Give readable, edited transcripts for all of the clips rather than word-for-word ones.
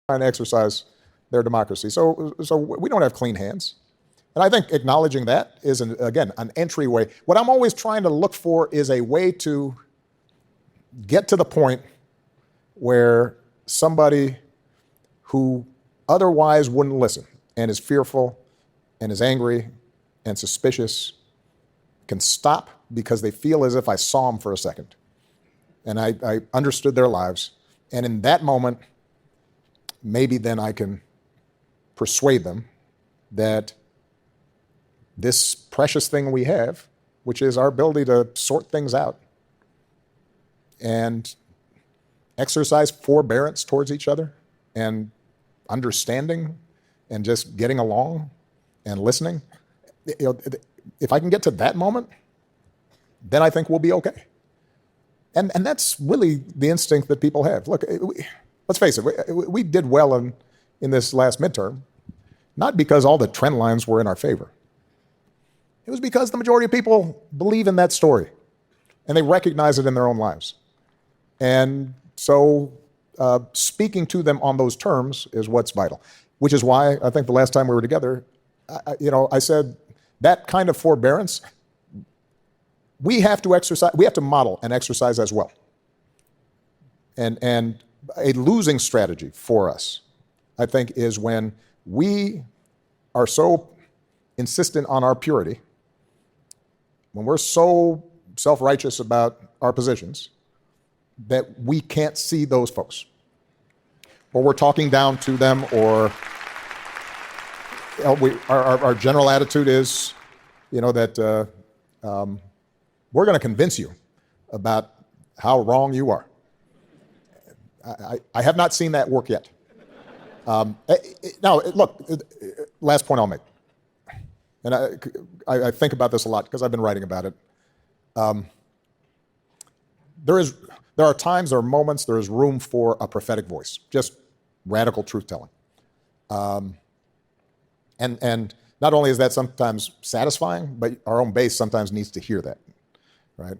trying to exercise their democracy. So we don't have clean hands. And I think acknowledging that is, again, an entryway. What I'm always trying to look for is a way to get to the point where somebody who otherwise wouldn't listen and is fearful and is angry and suspicious can stop because they feel as if I saw them for a second and I understood their lives. And in that moment, maybe then I can persuade them that this precious thing we have, which is our ability to sort things out and exercise forbearance towards each other and understanding and just getting along and listening. If I can get to that moment, then I think we'll be okay. And that's really the instinct that people have. Look, let's face it, we did well in this last midterm, not because all the trend lines were in our favor. It was because the majority of people believe in that story and they recognize it in their own lives. And so speaking to them on those terms is what's vital, which is why I think the last time we were together, I said that kind of forbearance, we have to model and exercise as well. And a losing strategy for us, I think, is when we are so insistent on our purity, when we're so self-righteous about our positions, that we can't see those folks. Or we're talking down to them, or our general attitude is, that we're going to convince you about how wrong you are. I have not seen that work yet. Now, look, last point I'll make, and I think about this a lot because I've been writing about it. There are times, there are moments, there is room for a prophetic voice, just radical truth-telling. And not only is that sometimes satisfying, but our own base sometimes needs to hear that, right?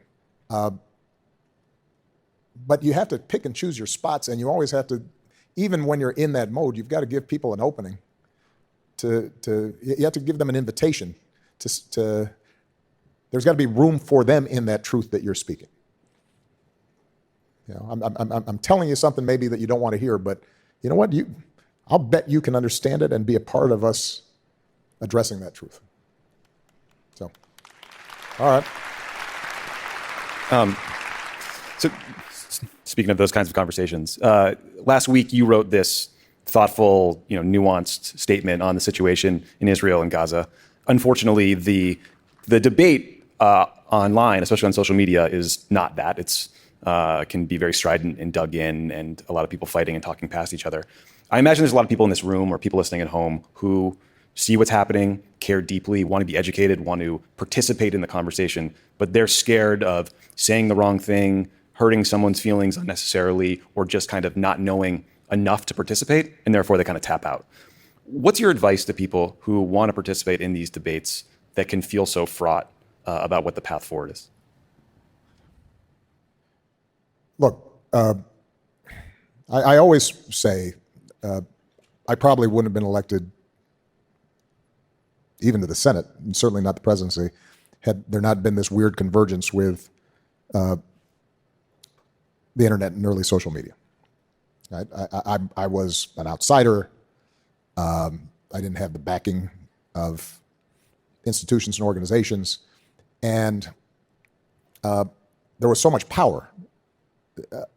But you have to pick and choose your spots, and you always have to, even when you're in that mode, you've got to give people an opening you have to give them an invitation to there's got to be room for them in that truth that you're speaking. I'm telling you something maybe that you don't want to hear, but you know what? I'll bet you can understand it and be a part of us addressing that truth. So, all right. So, speaking of those kinds of conversations, last week you wrote this thoughtful, nuanced statement on the situation in Israel and Gaza. Unfortunately, the debate online, especially on social media, is not that. It's can be very strident and dug in, and a lot of people fighting and talking past each other. I imagine there's a lot of people in this room or people listening at home who see what's happening, care deeply, want to be educated, want to participate in the conversation, but they're scared of saying the wrong thing, hurting someone's feelings unnecessarily, or just kind of not knowing enough to participate, and therefore they kind of tap out. What's your advice to people who want to participate in these debates that can feel so fraught about what the path forward is? Look, I always say I probably wouldn't have been elected even to the Senate, and certainly not the presidency, had there not been this weird convergence with the internet and early social media. I was an outsider. I didn't have the backing of institutions and organizations, and there was so much power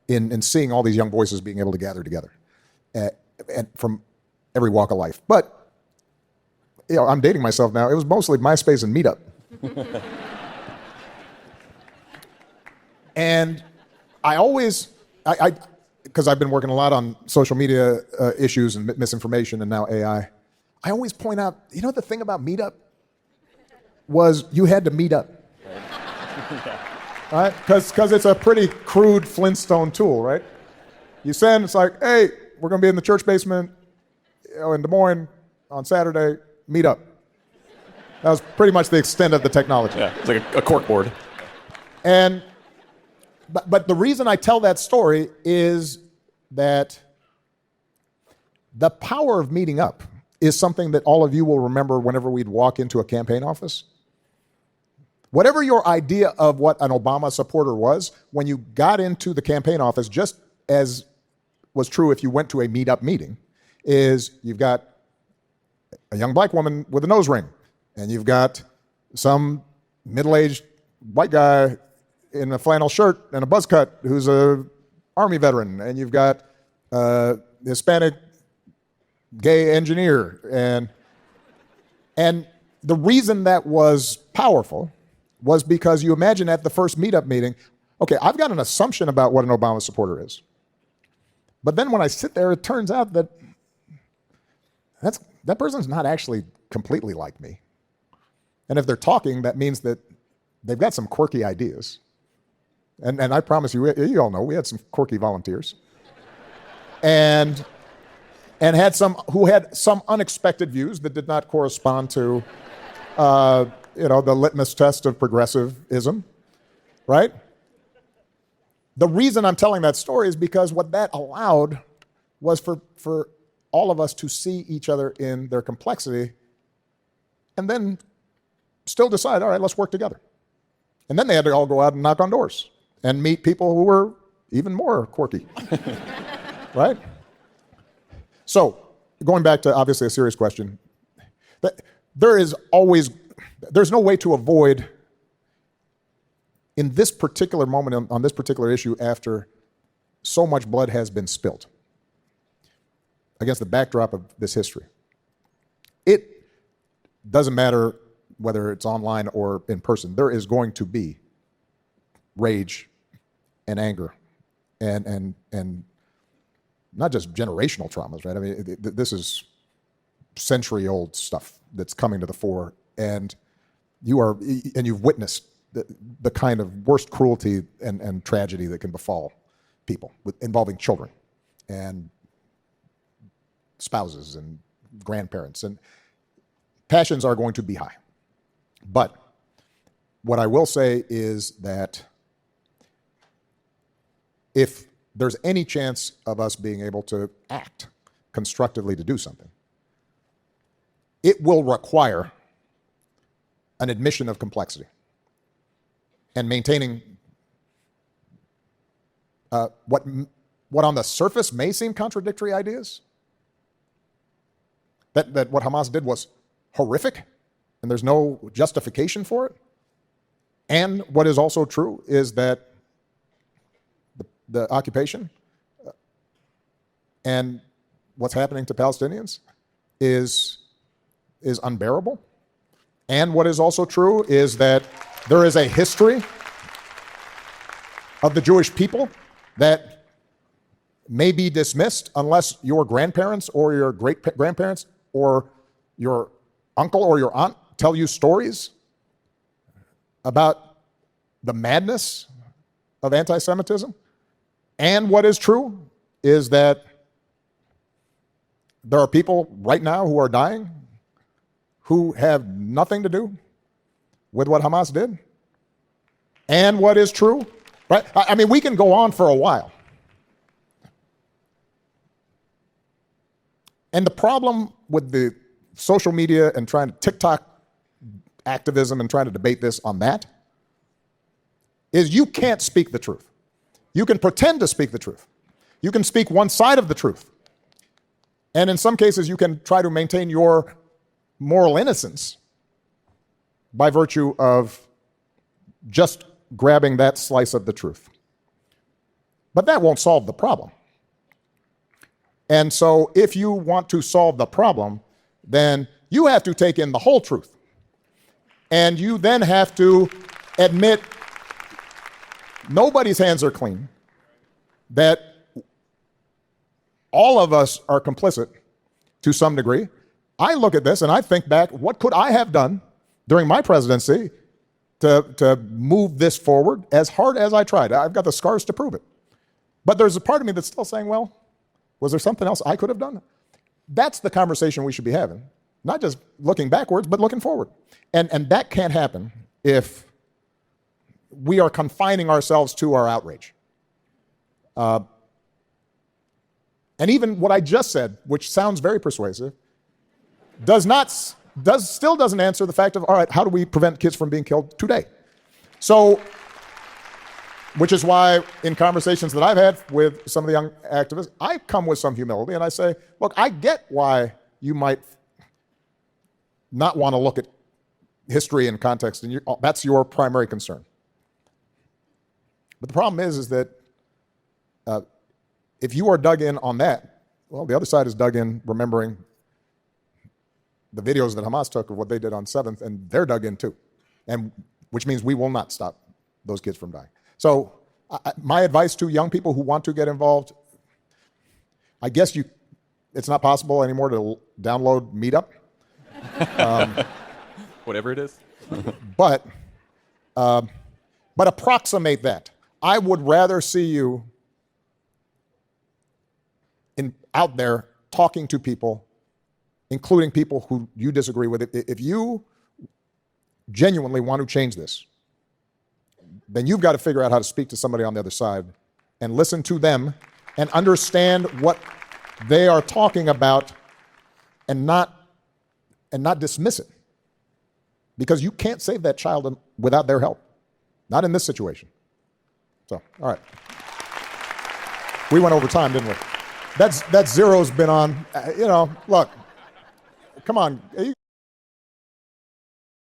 in seeing all these young voices being able to gather together, and from every walk of life. But I'm dating myself now. It was mostly MySpace and Meetup, and I always, because I've been working a lot on social media issues and misinformation and now AI, I always point out, the thing about Meetup was you had to meet up. Right? Because it's a pretty crude Flintstone tool, right? You send, it's like, hey, we're going to be in the church basement in Des Moines on Saturday, meet up. That was pretty much the extent of the technology. Yeah, it's like a cork board. But the reason I tell that story is that The power of meeting up is something that all of you will remember whenever we'd walk into a campaign office. Whatever your idea of what an Obama supporter was, when you got into the campaign office, just as was true if you went to a meetup meeting, is you've got a young black woman with a nose ring, and you've got some middle-aged white guy in a flannel shirt and a buzz cut who's a Army veteran, and you've got a Hispanic gay engineer. And the reason that was powerful was because you imagine at the first meetup meeting, okay, I've got an assumption about what an Obama supporter is. But then when I sit there, it turns out that that person's not actually completely like me. And if they're talking, that means that they've got some quirky ideas. And I promise you, you all know, we had some quirky volunteers. And who had some unexpected views that did not correspond to the litmus test of progressivism, right? The reason I'm telling that story is because what that allowed was for all of us to see each other in their complexity and then still decide, all right, let's work together. And then they had to all go out and knock on doors and meet people who were even more quirky, right? So, going back to obviously a serious question, there's no way to avoid, in this particular moment on this particular issue, after so much blood has been spilled against the backdrop of this history. It doesn't matter whether it's online or in person, there is going to be rage and anger and not just generational traumas, right? I mean, this is century-old stuff that's coming to the fore, and you've witnessed the kind of worst cruelty and tragedy that can befall people involving children and spouses and grandparents, and passions are going to be high. But what I will say is that if there's any chance of us being able to act constructively to do something, it will require an admission of complexity and maintaining what on the surface may seem contradictory ideas. That what Hamas did was horrific and there's no justification for it. And what is also true is that the occupation and what's happening to Palestinians is unbearable. And what is also true is that there is a history of the Jewish people that may be dismissed unless your grandparents or your great-grandparents or your uncle or your aunt tell you stories about the madness of anti-Semitism. And what is true is that there are people right now who are dying who have nothing to do with what Hamas did. And what is true, right? I mean, we can go on for a while. And the problem with the social media and trying to TikTok activism and trying to debate this on that is you can't speak the truth. You can pretend to speak the truth. You can speak one side of the truth. And in some cases, you can try to maintain your moral innocence by virtue of just grabbing that slice of the truth. But that won't solve the problem. And so if you want to solve the problem, then you have to take in the whole truth. And you then have to admit nobody's hands are clean, that all of us are complicit to some degree. I look at this and I think back, what could I have done during my presidency to move this forward as hard as I tried? I've got the scars to prove it. But there's a part of me that's still saying, well, was there something else I could have done? That's the conversation we should be having. Not just looking backwards, but looking forward. And that can't happen if we are confining ourselves to our outrage. And And even what I just said, which sounds very persuasive, still doesn't answer the fact of, all right, how do we prevent kids from being killed today? So, which is why in conversations that I've had with some of the young activists, I come with some humility and I say, look, I get why you might not want to look at history and context, and that's your primary concern. But the problem is that if you are dug in on that, well, the other side is dug in remembering the videos that Hamas took of what they did on 7th, and they're dug in too, and which means we will not stop those kids from dying. So my advice to young people who want to get involved, I guess it's not possible anymore to download Meetup. Whatever it is. But approximate that. I would rather see you out there talking to people, including people who you disagree with. If you genuinely want to change this, then you've got to figure out how to speak to somebody on the other side and listen to them and understand what they are talking about and not dismiss it. Because you can't save that child without their help. Not in this situation. So, all right. We went over time, didn't we? That zero's been on, look, come on.